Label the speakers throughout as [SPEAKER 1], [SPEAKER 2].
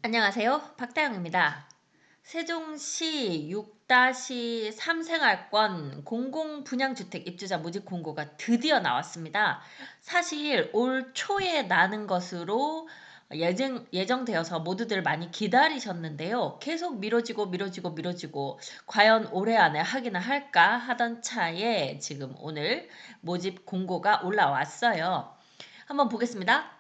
[SPEAKER 1] 안녕하세요. 박다영입니다. 세종시 6-3생활권 공공분양주택 입주자 모집 공고가 드디어 나왔습니다. 사실 올 초에 나는 것으로 예정되어서 모두들 많이 기다리셨는데요. 계속 미뤄지고 과연 올해 안에 하기나 할까 하던 차에 지금 오늘 모집 공고가 올라왔어요. 한번 보겠습니다.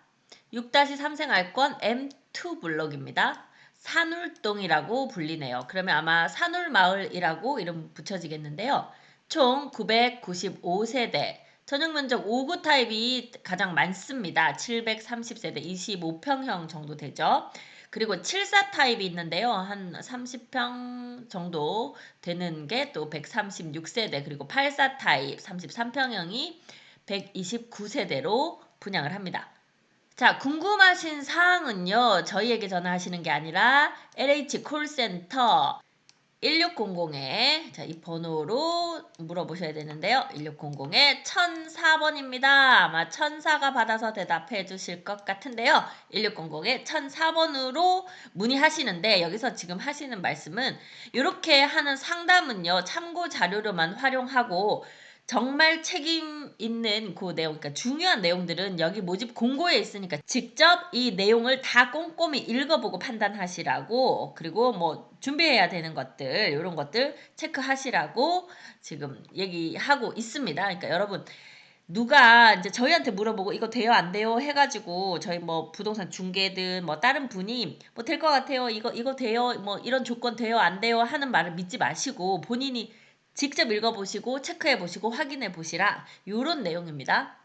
[SPEAKER 1] 6-3생활권 M2 블록입니다. 산울동이라고 불리네요. 그러면 아마 산울마을이라고 이름 붙여지겠는데요. 총 995세대, 전용면적 5구 타입이 가장 많습니다. 730세대, 25평형 정도 되죠. 그리고 74 타입이 있는데요. 한 30평 정도 되는 게 또 136세대, 그리고 84 타입 33평형이 129세대로 분양을 합니다. 자, 궁금하신 사항은요, 저희에게 전화하시는 게 아니라 LH 콜센터 1600에 이 번호로 물어보셔야 되는데요. 1600에 1004번입니다. 아마 천사가 받아서 대답해 주실 것 같은데요. 1600에 1004번으로 문의하시는데, 여기서 지금 하시는 말씀은 이렇게 하는 상담은요, 참고 자료로만 활용하고 정말 책임 있는 그 내용, 그러니까 중요한 내용들은 여기 모집 공고에 있으니까 직접 이 내용을 다 꼼꼼히 읽어보고 판단하시라고, 그리고 뭐 준비해야 되는 것들, 이런 것들 체크하시라고 지금 얘기하고 있습니다. 그러니까 여러분, 누가 이제 저희한테 물어보고 이거 돼요 안 돼요 해가지고 저희 뭐 부동산 중개든 뭐 다른 분이 뭐 될 것 같아요, 이거 돼요, 뭐 이런 조건 돼요 안 돼요 하는 말을 믿지 마시고 본인이 직접 읽어보시고 체크해보시고 확인해보시라, 요런 내용입니다.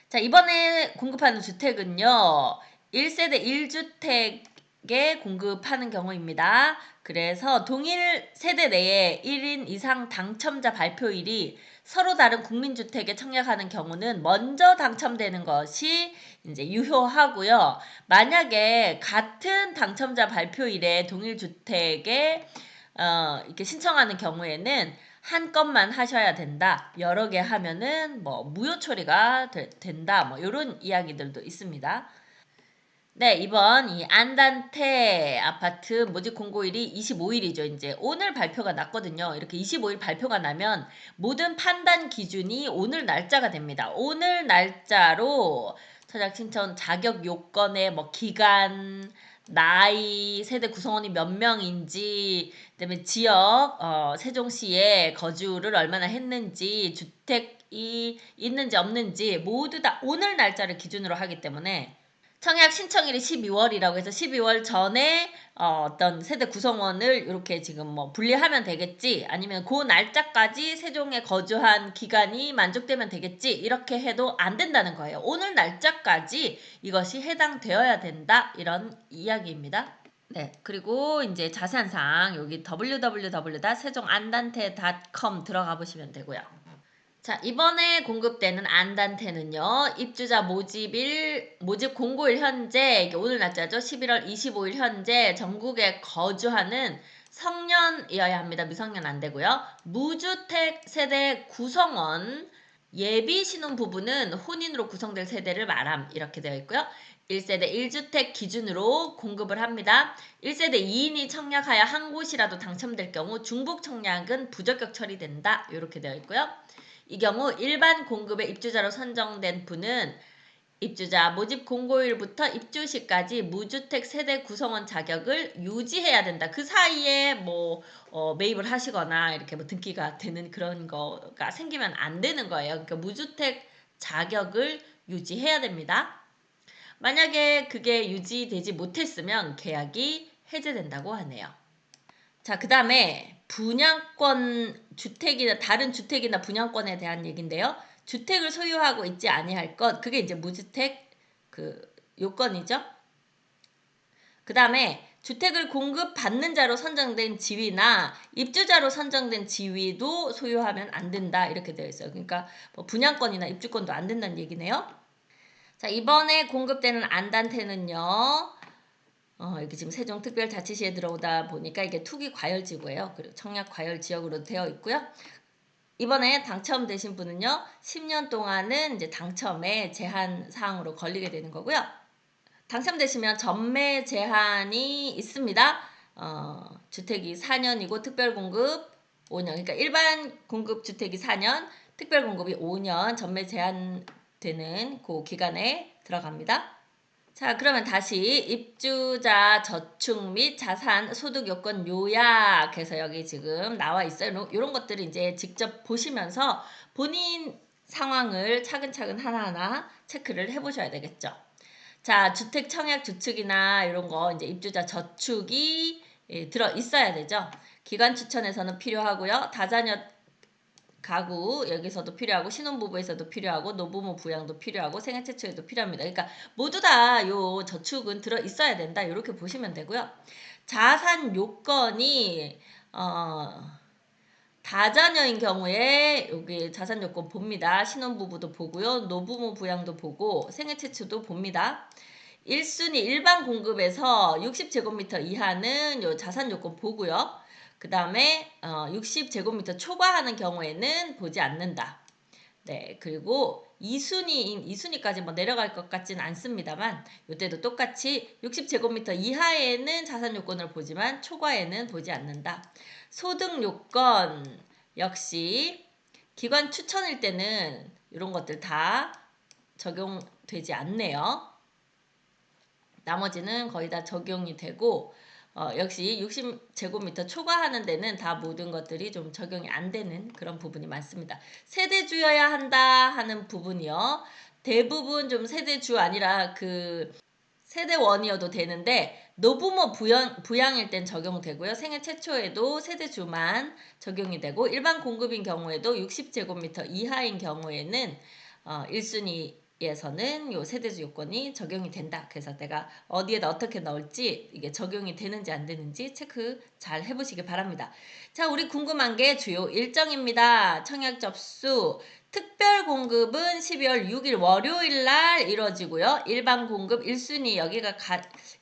[SPEAKER 1] 자, 이번에 공급하는 주택은요, 1세대 1주택에 공급하는 경우입니다. 그래서 동일 세대 내에 1인 이상 당첨자 발표일이 서로 다른 국민주택에 청약하는 경우는 먼저 당첨되는 것이 이제 유효하고요. 만약에 같은 당첨자 발표일에 동일 주택에 이렇게 신청하는 경우에는 한 건만 하셔야 된다. 여러 개 하면은 뭐 무효 처리가 된다. 뭐 이런 이야기들도 있습니다. 네, 이번 이 안단테 아파트 모집 공고일이 25일이죠. 이제 오늘 발표가 났거든요. 이렇게 25일 발표가 나면 모든 판단 기준이 오늘 날짜가 됩니다. 오늘 날짜로 청약 신청 자격 요건의 뭐 기간, 나이, 세대 구성원이 몇 명인지, 그다음에 지역, 세종시에 거주를 얼마나 했는지, 주택이 있는지 없는지 모두 다 오늘 날짜를 기준으로 하기 때문에 청약 신청일이 12월이라고 해서 12월 전에 어떤 세대 구성원을 이렇게 지금 뭐 분리하면 되겠지, 아니면 그 날짜까지 세종에 거주한 기간이 만족되면 되겠지, 이렇게 해도 안 된다는 거예요. 오늘 날짜까지 이것이 해당되어야 된다, 이런 이야기입니다. 네, 그리고 이제 자세한 사항 여기 www.세종안단테.com 들어가 보시면 되고요. 자, 이번에 공급되는 안단테는요, 입주자 모집 공고일 현재, 이게 오늘 날짜죠. 11월 25일 현재 전국에 거주하는 성년이어야 합니다. 미성년 안 되고요. 무주택 세대 구성원, 예비 신혼 부부는 혼인으로 구성될 세대를 말함, 이렇게 되어 있고요. 1세대 1주택 기준으로 공급을 합니다. 1세대 2인이 청약하여 한 곳이라도 당첨될 경우 중복 청약은 부적격 처리된다, 이렇게 되어 있고요. 이 경우 일반 공급의 입주자로 선정된 분은 입주자 모집 공고일부터 입주 시까지 무주택 세대 구성원 자격을 유지해야 된다. 그 사이에 뭐 매입을 하시거나 이렇게 뭐 등기가 되는 그런 거가 생기면 안 되는 거예요. 그러니까 무주택 자격을 유지해야 됩니다. 만약에 그게 유지되지 못했으면 계약이 해제된다고 하네요. 자, 그 다음에 분양권 주택이나 다른 주택이나 분양권에 대한 얘기인데요. 주택을 소유하고 있지 아니할 것, 그게 이제 무주택 그 요건이죠. 그 다음에 주택을 공급받는 자로 선정된 지위나 입주자로 선정된 지위도 소유하면 안 된다, 이렇게 되어 있어요. 그러니까 뭐 분양권이나 입주권도 안 된다는 얘기네요. 자, 이번에 공급되는 안단테는요, 이렇게 지금 세종특별자치시에 들어오다 보니까 이게 투기 과열지구예요. 그리고 청약 과열 지역으로 되어 있고요. 이번에 당첨되신 분은요, 10년 동안은 이제 당첨에 제한 사항으로 걸리게 되는 거고요. 당첨되시면 전매 제한이 있습니다. 주택이 4년이고 특별공급 5년. 그러니까 일반 공급 주택이 4년, 특별공급이 5년 전매 제한되는 그 기간에 들어갑니다. 자, 그러면 다시 입주자 저축 및 자산 소득 요건 요약해서 여기 지금 나와 있어요. 이런 것들을 이제 직접 보시면서 본인 상황을 차근차근 하나하나 체크를 해보셔야 되겠죠. 자, 주택 청약 주축이나 이런 거 이제 입주자 저축이 들어 있어야 되죠. 기관 추천에서는 필요하고요. 다자녀 가구 여기서도 필요하고 신혼부부에서도 필요하고 노부모 부양도 필요하고 생애 최초에도 필요합니다. 그러니까 모두 다 요 저축은 들어 있어야 된다. 이렇게 보시면 되고요. 자산 요건이 다자녀인 경우에 여기 자산 요건 봅니다. 신혼부부도 보고요. 노부모 부양도 보고 생애 최초도 봅니다. 1순위 일반 공급에서 60제곱미터 이하는 요 자산 요건 보고요. 그 다음에 60제곱미터 초과하는 경우에는 보지 않는다. 네, 그리고 2순위까지 뭐 내려갈 것 같지는 않습니다만 이때도 똑같이 60제곱미터 이하에는 자산 요건을 보지만 초과에는 보지 않는다. 소득 요건 역시 기관 추천일 때는 이런 것들 다 적용되지 않네요. 나머지는 거의 다 적용이 되고 역시 60제곱미터 초과하는 데는 다 모든 것들이 좀 적용이 안 되는 그런 부분이 많습니다. 세대주여야 한다 하는 부분이요. 대부분 좀 세대주 아니라 그 세대원이어도 되는데 노부모 부양일 땐 적용되고요. 생애 최초에도 세대주만 적용이 되고 일반 공급인 경우에도 60제곱미터 이하인 경우에는 1순위에서는 요 세대주 요건이 적용이 된다. 그래서 내가 어디에다 어떻게 넣을지 이게 적용이 되는지 안 되는지 체크 잘 해보시기 바랍니다. 자, 우리 궁금한 게 주요 일정입니다. 청약 접수 특별 공급은 12월 6일 월요일 날 이루어지고요. 일반 공급 1순위 여기가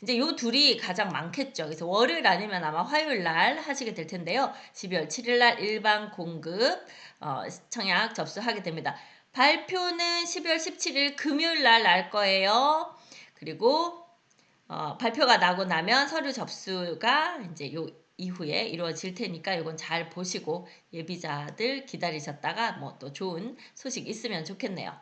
[SPEAKER 1] 이제 요 둘이 가장 많겠죠. 그래서 월요일 아니면 아마 화요일 날 하시게 될 텐데요. 12월 7일 날 일반 공급 청약 접수하게 됩니다. 발표는 12월 17일 금요일 날 날 거예요. 그리고 발표가 나고 나면 서류 접수가 이제 요 이후에 이루어질 테니까 이건 잘 보시고 예비자들 기다리셨다가 뭐 또 좋은 소식 있으면 좋겠네요.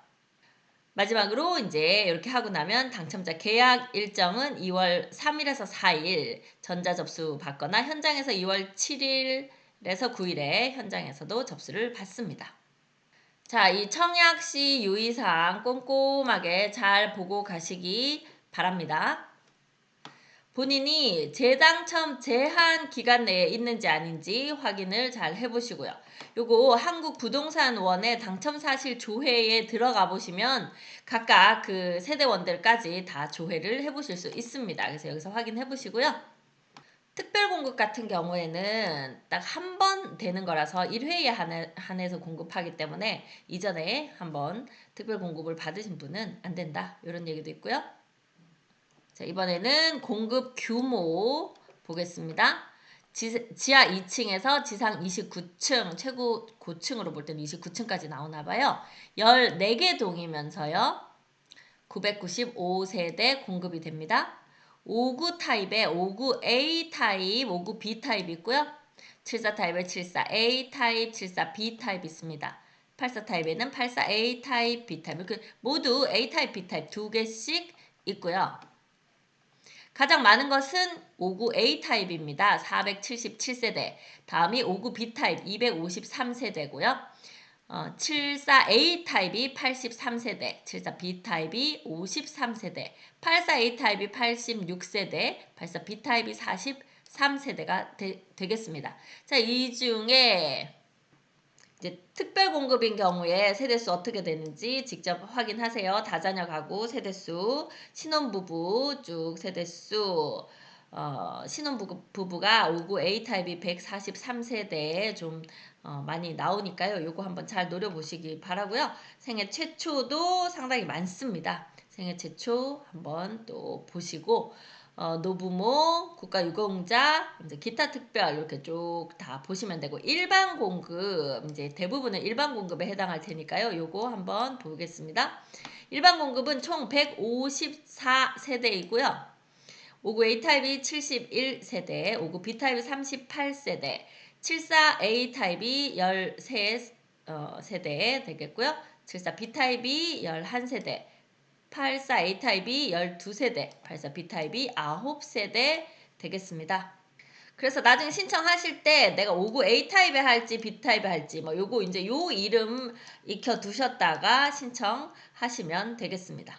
[SPEAKER 1] 마지막으로 이제 이렇게 하고 나면 당첨자 계약 일정은 2월 3일에서 4일 전자 접수 받거나 현장에서 2월 7일에서 9일에 현장에서도 접수를 받습니다. 자, 이 청약 시 유의사항 꼼꼼하게 잘 보고 가시기 바랍니다. 본인이 재당첨 제한 기간 내에 있는지 아닌지 확인을 잘 해보시고요. 요거 한국부동산원의 당첨사실 조회에 들어가 보시면 각각 그 세대원들까지 다 조회를 해보실 수 있습니다. 그래서 여기서 확인해 보시고요. 특별공급 같은 경우에는 딱 한 번 되는 거라서 1회에 한해서 공급하기 때문에 이전에 한번 특별공급을 받으신 분은 안 된다. 이런 얘기도 있고요. 자, 이번에는 공급 규모 보겠습니다. 지하 2층에서 지상 29층, 최고 고층으로 볼 때는 29층까지 나오나 봐요. 14개 동이면서요. 995세대 공급이 됩니다. 59 타입에 59 A 타입, 59 B 타입 있고요. 74 타입에 74 A 타입, 74 B 타입 있습니다. 84 타입에는 84 A 타입, B 타입 이렇게 모두 A 타입, B 타입 두 개씩 있고요. 가장 많은 것은 59 A 타입입니다. 477세대. 다음이 59 B 타입 253세대고요. 74 A 타입이 83세대, 74 B 타입이 53세대, 84 A 타입이 86세대, 84 B 타입이 43세대가 되겠습니다. 자, 이 중에 이제 특별 공급인 경우에 세대수 어떻게 되는지 직접 확인하세요. 다자녀 가구 세대수, 신혼부부 쭉 세대수, 신혼부부가 59 A 타입이 143세대에 좀 많이 나오니까요. 요거 한번 잘 노려보시기 바라고요. 생애 최초도 상당히 많습니다. 생애 최초 한번 또 보시고 노부모, 국가유공자, 이제 기타 특별 이렇게 쭉 다 보시면 되고 일반 공급 이제 대부분은 일반 공급에 해당할 테니까요. 요거 한번 보겠습니다. 일반 공급은 총 154세대이고요. 59 A타입이 71세대, 59 B타입이 38세대, 74 A타입이 13세대 되겠고요. 74 B타입이 11세대, 84 A타입이 12세대, 84 B타입이 9세대 되겠습니다. 그래서 나중에 신청하실 때 내가 59 A타입에 할지 B타입에 할지 뭐 요거 이제 요 이름 익혀 두셨다가 신청하시면 되겠습니다.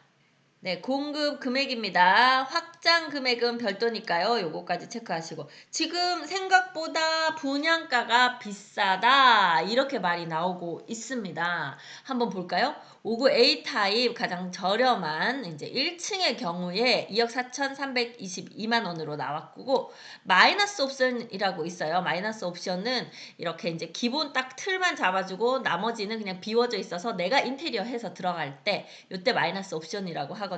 [SPEAKER 1] 네, 공급 금액입니다. 확장 금액은 별도니까요. 요거까지 체크하시고. 지금 생각보다 분양가가 비싸다. 이렇게 말이 나오고 있습니다. 한번 볼까요? 59 A타입 가장 저렴한 이제 1층의 경우에 2억 4,322만 원으로 나왔고, 마이너스 옵션이라고 있어요. 마이너스 옵션은 이렇게 이제 기본 딱 틀만 잡아주고 나머지는 그냥 비워져 있어서 내가 인테리어 해서 들어갈 때 요때 마이너스 옵션이라고 하거든요.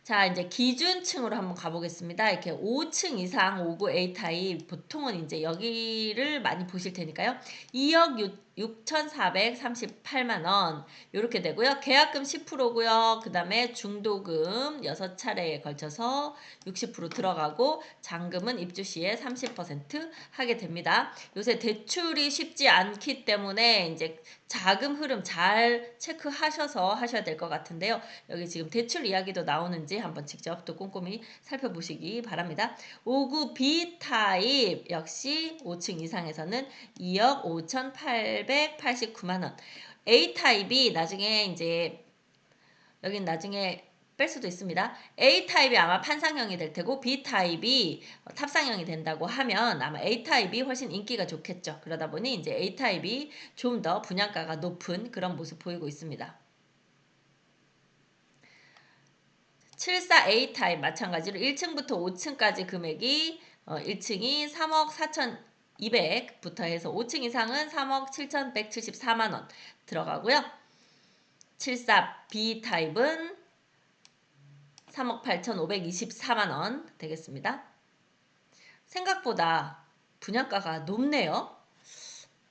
[SPEAKER 1] 자, 이제 기준층으로 한번 가보겠습니다. 이렇게 5층 이상 59 A타입 보통은 이제 여기를 많이 보실 테니까요. 2억 6,438만 원 이렇게 되고요. 계약금 10%고요. 그 다음에 중도금 6차례에 걸쳐서 60% 들어가고 잔금은 입주 시에 30% 하게 됩니다. 요새 대출이 쉽지 않기 때문에 이제 자금 흐름 잘 체크하셔서 하셔야 될 것 같은데요. 여기 지금 대출 이야기도 나오는지 한번 직접 또 꼼꼼히 살펴보시기 바랍니다. 59 B타입 역시 5층 이상에서는 2억 5,889만 원. A타입이 나중에 이제 여긴 나중에 뺄 수도 있습니다. A타입이 아마 판상형이 될 테고 B타입이 탑상형이 된다고 하면 아마 A타입이 훨씬 인기가 좋겠죠. 그러다 보니 이제 A타입이 좀 더 분양가가 높은 그런 모습 보이고 있습니다. 74 A타입 마찬가지로 1층부터 5층까지 금액이 1층이 3억 4,200부터 해서 5층 이상은 3억 7,174만원 들어가고요. 74 B타입은 3억 8,524만원 되겠습니다. 생각보다 분양가가 높네요.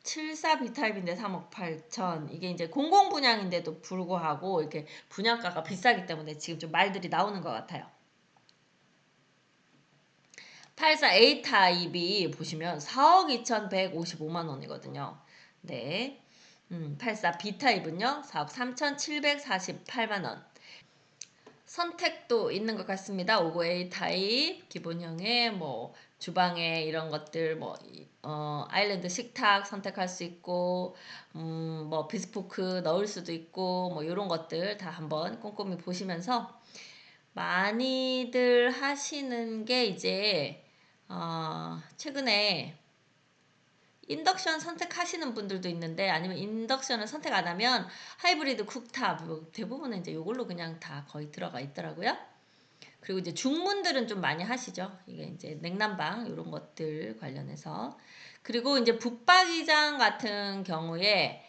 [SPEAKER 1] 74 B타입인데 3억 8천. 이게 이제 공공분양인데도 불구하고 이렇게 분양가가 비싸기 때문에 지금 좀 말들이 나오는 것 같아요. 84 A타입이 보시면 4억 2,155만 원이거든요. 네. 84 B타입은요. 4억 3,748만 원. 선택도 있는 것 같습니다. 59 A타입 기본형의 뭐 주방에 이런 것들 뭐 아일랜드 식탁 선택할 수 있고 뭐 비스포크 넣을 수도 있고 뭐 이런 것들 다 한번 꼼꼼히 보시면서 많이들 하시는 게 이제 최근에 인덕션 선택하시는 분들도 있는데 아니면 인덕션을 선택 안 하면 하이브리드 쿡탑 대부분은 이제 이걸로 그냥 다 거의 들어가 있더라고요. 그리고 이제 중문들은 좀 많이 하시죠. 이게 이제 냉난방 이런 것들 관련해서. 그리고 이제 붙박이장 같은 경우에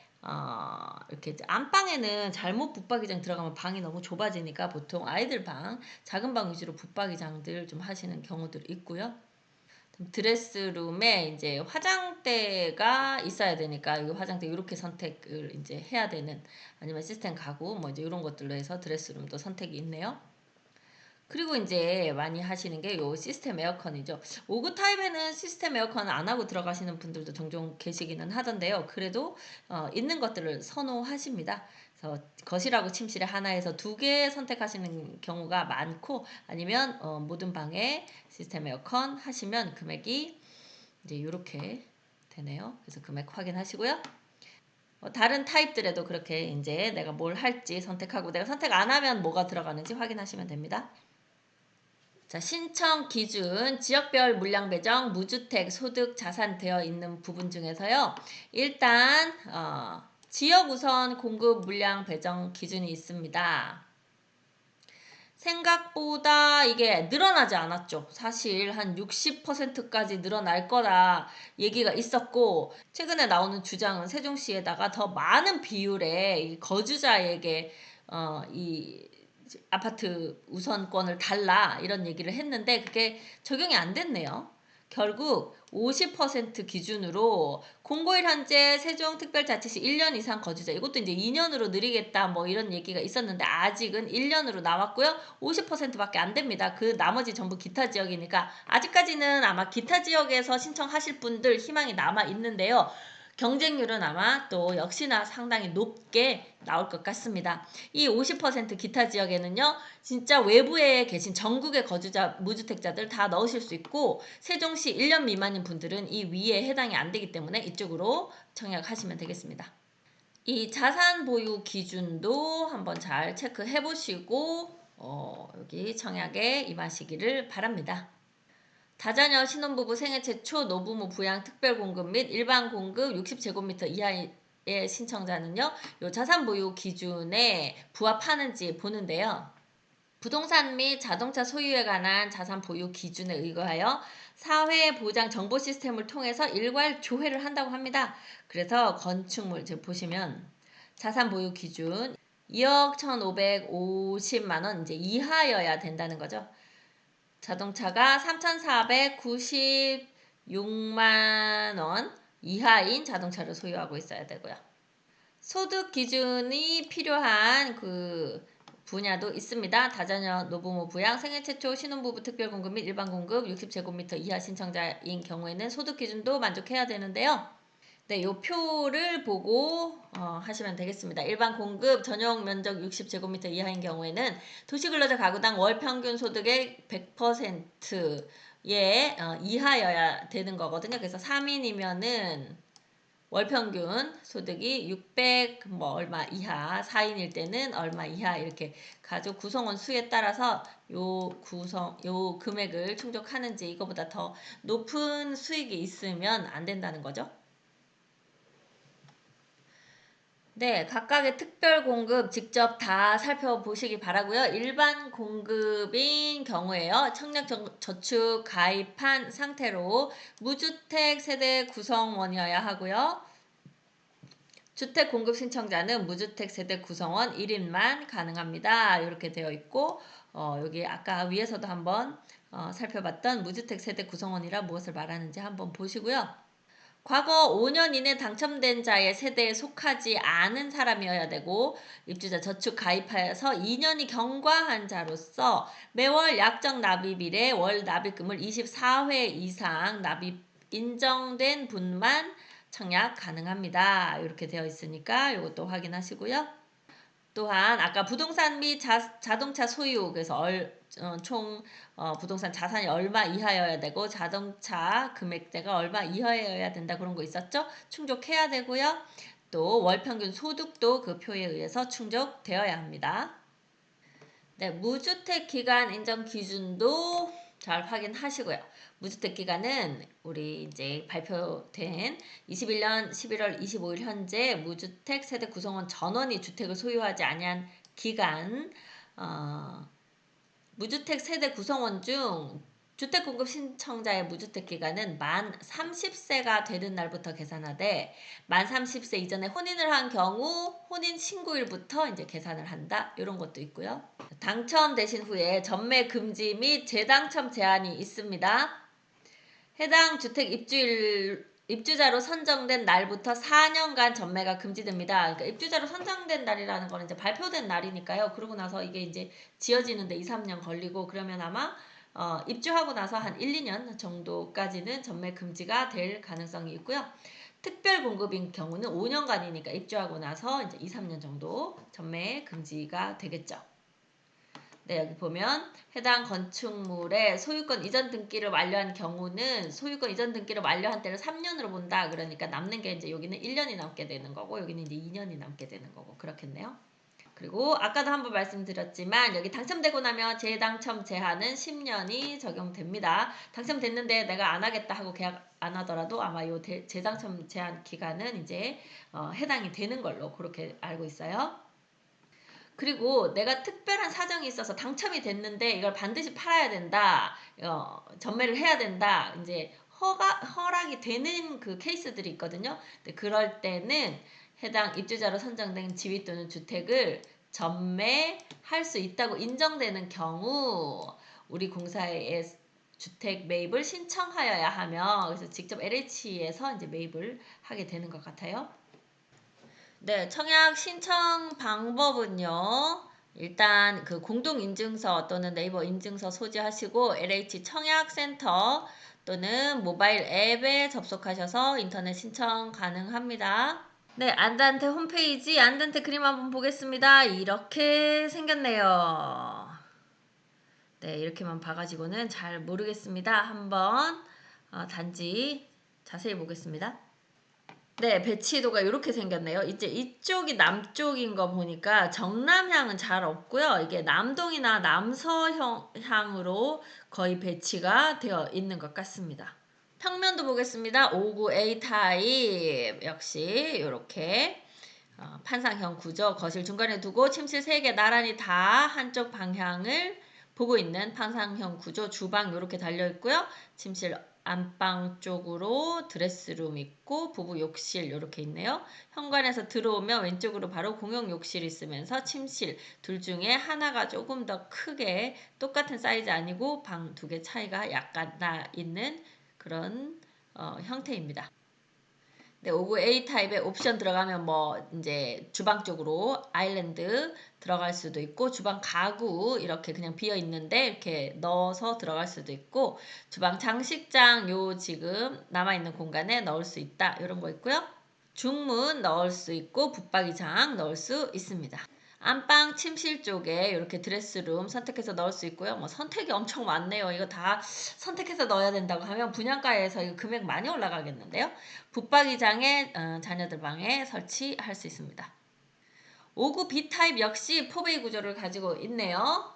[SPEAKER 1] 이렇게 이제 안방에는 잘못 붙박이장 들어가면 방이 너무 좁아지니까 보통 아이들 방, 작은 방 위주로 붙박이장들 좀 하시는 경우들 있고요. 드레스룸에 이제 화장대가 있어야 되니까 이 화장대 이렇게 선택을 이제 해야 되는 아니면 시스템 가구 뭐 이제 이런 것들로 해서 드레스룸도 선택이 있네요. 그리고 이제 많이 하시는 게 요 시스템 에어컨이죠. 59 타입에는 시스템 에어컨 안 하고 들어가시는 분들도 종종 계시기는 하던데요. 그래도 있는 것들을 선호하십니다. 그래서 거실하고 침실에 하나에서 2개 선택하시는 경우가 많고 아니면 모든 방에 시스템 에어컨 하시면 금액이 이제 이렇게 되네요. 그래서 금액 확인하시고요. 다른 타입들에도 그렇게 이제 내가 뭘 할지 선택하고 내가 선택 안 하면 뭐가 들어가는지 확인하시면 됩니다. 자, 신청 기준 지역별 물량 배정 무주택 소득 자산 되어 있는 부분 중에서요. 일단 지역 우선 공급 물량 배정 기준이 있습니다. 생각보다 이게 늘어나지 않았죠. 사실 한 60%까지 늘어날 거라 얘기가 있었고 최근에 나오는 주장은 세종시에다가 더 많은 비율의 거주자에게 이 아파트 우선권을 달라 이런 얘기를 했는데 그게 적용이 안 됐네요. 결국 50% 기준으로 공고일 현재 세종특별자치시 1년 이상 거주자, 이것도 이제 2년으로 늘리겠다 뭐 이런 얘기가 있었는데 아직은 1년으로 나왔고요. 50%밖에 안 됩니다. 그 나머지 전부 기타 지역이니까 아직까지는 아마 기타 지역에서 신청하실 분들 희망이 남아 있는데요. 경쟁률은 아마 또 역시나 상당히 높게 나올 것 같습니다. 이 50% 기타 지역에는요, 진짜 외부에 계신 전국의 거주자, 무주택자들 다 넣으실 수 있고, 세종시 1년 미만인 분들은 이 위에 해당이 안 되기 때문에 이쪽으로 청약하시면 되겠습니다. 이 자산 보유 기준도 한번 잘 체크해 보시고 여기 청약에 임하시기를 바랍니다. 다자녀 신혼부부 생애 최초 노부모 부양 특별공급 및 일반 공급 60제곱미터 이하의 신청자는요, 요 자산 보유 기준에 부합하는지 보는데요. 부동산 및 자동차 소유에 관한 자산 보유 기준에 의거하여 사회보장 정보 시스템을 통해서 일괄 조회를 한다고 합니다. 그래서 건축물 지금 보시면 자산 보유 기준 2억 1,550만 원 이제 이하여야 된다는 거죠. 자동차가 3,496만 원 이하인 자동차를 소유하고 있어야 되고요. 소득 기준이 필요한 그 분야도 있습니다. 다자녀 노부모 부양, 생애 최초 신혼부부 특별공급 및 일반 공급 60제곱미터 이하 신청자인 경우에는 소득 기준도 만족해야 되는데요. 네, 요 표를 보고 하시면 되겠습니다. 일반 공급 전용 면적 60제곱미터 이하인 경우에는 도시근로자 가구당 월 평균 소득의 100%의 이하여야 되는 거거든요. 그래서 3인이면은 월 평균 소득이 600 뭐 얼마 이하, 4인일 때는 얼마 이하, 이렇게 가족 구성원 수에 따라서 요 금액을 충족하는지, 이거보다 더 높은 수익이 있으면 안 된다는 거죠. 네, 각각의 특별 공급 직접 다 살펴보시기 바라고요. 일반 공급인 경우에요, 청약 저축 가입한 상태로 무주택 세대 구성원이어야 하고요. 주택 공급 신청자는 무주택 세대 구성원 1인만 가능합니다. 이렇게 되어 있고, 여기 아까 위에서도 한번 살펴봤던 무주택 세대 구성원이라 무엇을 말하는지 한번 보시고요. 과거 5년 이내 당첨된 자의 세대에 속하지 않은 사람이어야 되고, 입주자 저축 가입하여서 2년이 경과한 자로서 매월 약정 납입일에 월 납입금을 24회 이상 납입 인정된 분만 청약 가능합니다. 이렇게 되어 있으니까 이것도 확인하시고요. 또한 아까 부동산 및 자동차 소유, 그래서 총 부동산 자산이 얼마 이하여야 되고 자동차 금액대가 얼마 이하여야 된다, 그런 거 있었죠? 충족해야 되고요. 또 월평균 소득도 그 표에 의해서 충족되어야 합니다. 네, 무주택 기간 인정 기준도 잘 확인하시고요. 무주택 기간은 우리 이제 발표된 21년 11월 25일 현재 무주택 세대 구성원 전원이 주택을 소유하지 아니한 기간, 무주택 세대 구성원 중 주택 공급 신청자의 무주택 기간은 만 30세가 되는 날부터 계산하되, 만 30세 이전에 혼인을 한 경우 혼인 신고일부터 이제 계산을 한다, 이런 것도 있고요. 당첨되신 후에 전매 금지 및 재당첨 제한이 있습니다. 해당 주택 입주자로 선정된 날부터 4년간 전매가 금지됩니다. 그러니까 입주자로 선정된 날이라는 거는 이제 발표된 날이니까요. 그러고 나서 이게 이제 지어지는데 2, 3년 걸리고, 그러면 아마 입주하고 나서 한 1, 2년 정도까지는 전매 금지가 될 가능성이 있고요. 특별 공급인 경우는 5년간이니까 입주하고 나서 이제 2, 3년 정도 전매 금지가 되겠죠. 네, 여기 보면 해당 건축물의 소유권 이전 등기를 완료한 경우는 소유권 이전 등기를 완료한 때를 3년으로 본다. 그러니까 남는 게 이제 여기는 1년이 남게 되는 거고, 여기는 이제 2년이 남게 되는 거고, 그렇겠네요. 그리고 아까도 한번 말씀드렸지만 여기 당첨되고 나면 재당첨 제한은 10년이 적용됩니다. 당첨됐는데 내가 안 하겠다 하고 계약 안 하더라도 아마 요 재당첨 제한 기간은 이제 해당이 되는 걸로 그렇게 알고 있어요. 그리고 내가 특별한 사정이 있어서 당첨이 됐는데 이걸 반드시 팔아야 된다, 전매를 해야 된다, 이제 허락이 되는 그 케이스들이 있거든요. 근데 그럴 때는 해당 입주자로 선정된 지위 또는 주택을 전매할 수 있다고 인정되는 경우 우리 공사에 주택 매입을 신청하여야 하며 그래서 직접 LH에서 이제 매입을 하게 되는 것 같아요. 네, 청약 신청 방법은요. 일단 그 공동인증서 또는 네이버 인증서 소지하시고 LH 청약센터 또는 모바일 앱에 접속하셔서 인터넷 신청 가능합니다. 네, 안단테 홈페이지 안단테 그림 한번 보겠습니다. 이렇게 생겼네요. 네, 이렇게만 봐가지고는 잘 모르겠습니다. 한번 단지 자세히 보겠습니다. 네, 배치도가 이렇게 생겼네요. 이제 이쪽이 남쪽인 거 보니까 정남향은 잘 없고요. 이게 남동이나 남서향으로 거의 배치가 되어 있는 것 같습니다. 평면도 보겠습니다. 59A 타입 역시 이렇게 판상형 구조 거실 중간에 두고 침실 3개 나란히 다 한쪽 방향을 보고 있는 판상형 구조 주방 이렇게 달려 있고요. 침실 안방 쪽으로 드레스룸 있고 부부 욕실 이렇게 있네요. 현관에서 들어오면 왼쪽으로 바로 공용 욕실이 있으면서 침실 둘 중에 하나가 조금 더 크게 똑같은 사이즈 아니고 방 2개 차이가 약간 나 있는 그런 형태입니다. 네, 59A 타입의 옵션 들어가면 뭐 이제 주방 쪽으로 아일랜드 들어갈 수도 있고 주방 가구 이렇게 그냥 비어 있는데 이렇게 넣어서 들어갈 수도 있고 주방 장식장 요 지금 남아 있는 공간에 넣을 수 있다 이런 거 있고요. 중문 넣을 수 있고 붙박이장 넣을 수 있습니다. 안방 침실 쪽에 이렇게 드레스룸 선택해서 넣을 수 있고요. 뭐 선택이 엄청 많네요. 이거 다 선택해서 넣어야 된다고 하면 분양가에서 이거 금액 많이 올라가겠는데요. 붙박이장에 자녀들 방에 설치할 수 있습니다. 5구 B타입 역시 포베이 구조를 가지고 있네요.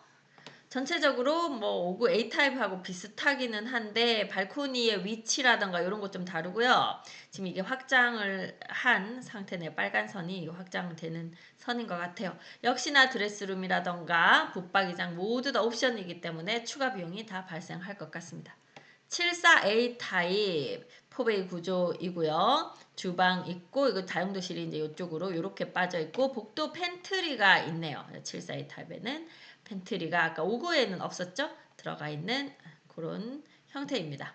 [SPEAKER 1] 전체적으로 뭐 59 A타입하고 비슷하기는 한데 발코니의 위치라던가 이런 것 좀 다르고요. 지금 이게 확장을 한 상태네. 빨간 선이 확장되는 선인 것 같아요. 역시나 드레스룸이라던가 붙박이장 모두 다 옵션이기 때문에 추가 비용이 다 발생할 것 같습니다. 74A 타입 포베이 구조이고요. 주방 있고 이거 다용도실이 이제 이쪽으로 이렇게 빠져 있고 복도 팬트리가 있네요. 74A 타입에는 팬트리가 아까 59에는 없었죠? 들어가 있는 그런 형태입니다.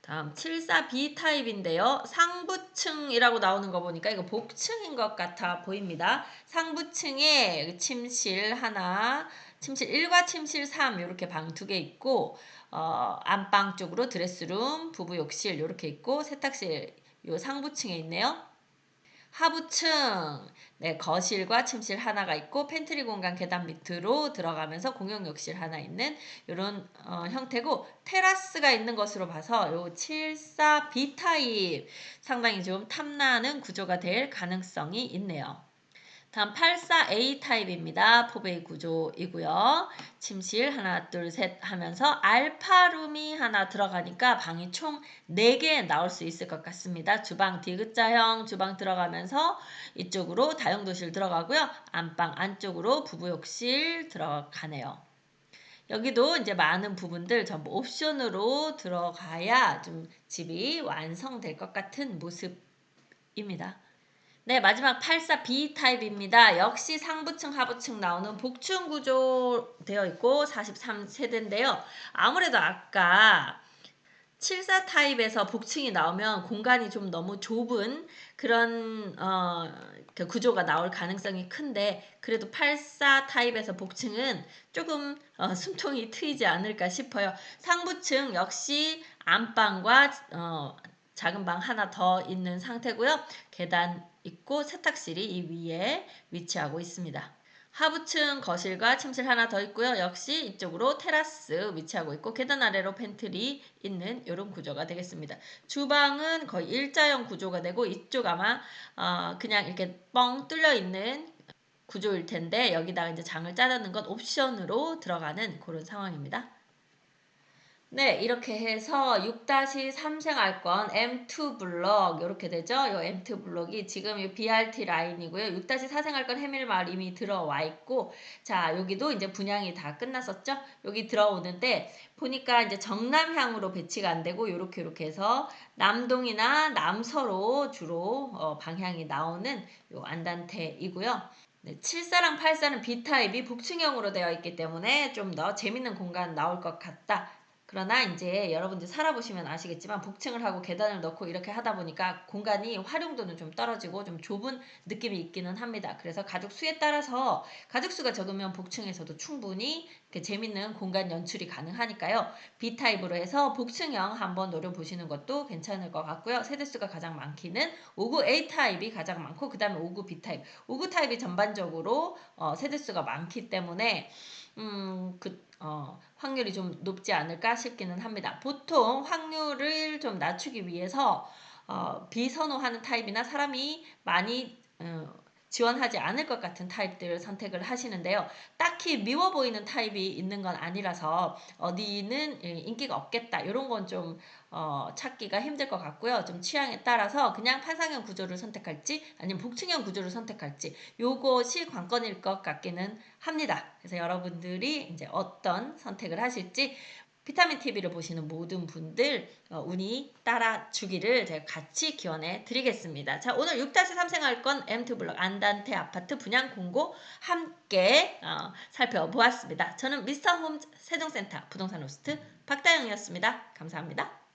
[SPEAKER 1] 다음 74B 타입인데요. 상부층이라고 나오는 거 보니까 이거 복층인 것 같아 보입니다. 상부층에 침실 하나, 침실 1과 침실 3 이렇게 방 2개 있고 안방 쪽으로 드레스룸, 부부 욕실 이렇게 있고 세탁실 요 상부층에 있네요. 하부층, 네, 거실과 침실 하나가 있고 팬트리 공간 계단 밑으로 들어가면서 공용 욕실 하나 있는 이런 형태고 테라스가 있는 것으로 봐서 요 74B 타입 상당히 좀 탐나는 구조가 될 가능성이 있네요. 다음 84A 타입입니다. 포베이 구조이고요. 침실 하나 둘 셋 하면서 알파룸이 하나 들어가니까 방이 총 4개 나올 수 있을 것 같습니다. 주방 D자형 주방 들어가면서 이쪽으로 다용도실 들어가고요. 안방 안쪽으로 부부욕실 들어가네요. 여기도 이제 많은 부분들 전부 옵션으로 들어가야 좀 집이 완성될 것 같은 모습입니다. 네, 마지막 84B 타입입니다. 역시 상부층, 하부층 나오는 복층 구조 되어 있고 43세대인데요. 아무래도 아까 74 타입에서 복층이 나오면 공간이 좀 너무 좁은 그런 그 구조가 나올 가능성이 큰데 그래도 84 타입에서 복층은 조금 숨통이 트이지 않을까 싶어요. 상부층 역시 안방과 작은 방 하나 더 있는 상태고요. 계단 있고 세탁실이 이 위에 위치하고 있습니다. 하부층 거실과 침실 하나 더 있고요. 역시 이쪽으로 테라스 위치하고 있고 계단 아래로 팬트리 있는 이런 구조가 되겠습니다. 주방은 거의 일자형 구조가 되고 이쪽 아마 그냥 이렇게 뻥 뚫려 있는 구조일 텐데 여기다가 이제 장을 짜놓는 건 옵션으로 들어가는 그런 상황입니다. 네, 이렇게 해서 6-3 생활권 M2 블럭 이렇게 되죠. 요 M2 블럭이 지금 이 BRT 라인이고요. 6-4 생활권 해밀마을 이미 들어와 있고 자, 여기도 이제 분양이 다 끝났었죠. 여기 들어오는데 보니까 이제 정남향으로 배치가 안 되고 요렇게 해서 남동이나 남서로 주로 방향이 나오는 요 안단테이고요. 네, 74랑 84는 B타입이 북층형으로 되어 있기 때문에 좀 더 재밌는 공간 나올 것 같다. 그러나 인제 여러분들 살아보시면 아시겠지만 복층을 하고 계단을 넣고 이렇게 하다 보니까 공간이 활용도는 좀 떨어지고 좀 좁은 느낌이 있기는 합니다. 그래서 가족 수에 따라서 가족 수가 적으면 복층에서도 충분히 이렇게 재밌는 공간 연출이 가능하니까요. B타입으로 해서 복층형 한번 노려보시는 것도 괜찮을 것 같고요. 세대수가 가장 많기는 5구 A타입이 가장 많고 그다음에 5구 B타입. 5구 타입이 전반적으로 세대수가 많기 때문에 확률이 좀 높지 않을까 싶기는 합니다. 보통 확률을 좀 낮추기 위해서 비선호하는 타입이나 사람이 많이 지원하지 않을 것 같은 타입들을 선택을 하시는데요. 딱히 미워 보이는 타입이 있는 건 아니라서 어디는 인기가 없겠다 이런 건 좀 찾기가 힘들 것 같고요. 좀 취향에 따라서 그냥 판상형 구조를 선택할지 아니면 복층형 구조를 선택할지 요것이 관건일 것 같기는 합니다. 그래서 여러분들이 이제 어떤 선택을 하실지 비타민 TV를 보시는 모든 분들 운이 따라주기를 제가 같이 기원해 드리겠습니다. 자, 오늘 6-3 생활권 M2블럭 안단테 아파트 분양 공고 함께 살펴보았습니다. 저는 미스터 홈 세종센터 부동산 호스트 박다영이었습니다. 감사합니다.